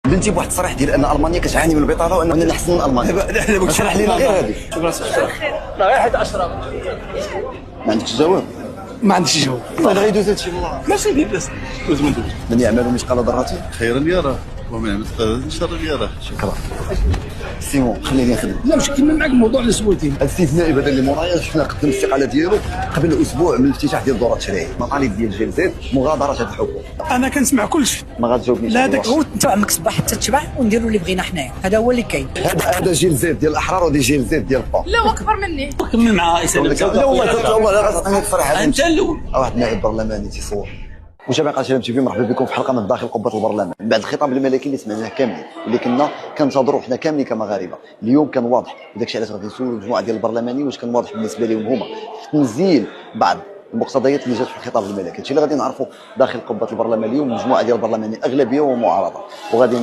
بنتي بواحد التصريح ديال ان المانيا كتعاني من البطاله واننا نحسن من المانيا. اشرح لنا غير هذه. شكرا لا غير حيت اشرف. ما عندكش الجواب؟ ما عنديش جواب. والله غيدوز هادشي والله. ماشي ديال بس دوز من دوز. من يعمل مثقال ذره خيرا يراه ومن يعمل مثقال شرا يراه. شكرا سيمون خليني نخدم. لا مش كمل معك الموضوع اللي سولتيني. الاستثنائي هذا اللي مورايا شفنا قدم الاستقاله ديالو قبل اسبوع من الافتتاح ديال الدوره التشريعيه. مطالب ديال جيل زيد مغادره هذا الحكم. انا كنسمع كلشي. ما غاتجاوبنيش. لا هذاك هو انت عمك صباح حتى تشبع ونديروا اللي بغينا حنايا، هذا هو اللي كاين. هذا جيل زيد ديال الاحرار وهذا جيل زيد ديال البا. لا هو اكبر مني. كمل مع اسلام. لا والله لا غاتعطيني الصراحه. انت الاول. واحد نائب برلماني تيصور. متابعي قناه تي في، مرحبا بكم في حلقه من داخل قبه البرلمان. من بعد الخطاب الملكي اللي سمعناه كاملين واللي كنا كنتظروا حنا كاملين كمغاربه، اليوم كان واضح وداك الشيء علاش غادي نسولوا مجموعه ديال البرلمانيين واش كان واضح بالنسبه لهم هما في تنزيل بعض المقتضيات اللي جات في الخطاب الملكي. هادشي اللي غادي نعرفوا داخل قبه البرلمان اليوم. مجموعه ديال البرلمانيين اغلبيه ومعارضه، وغادي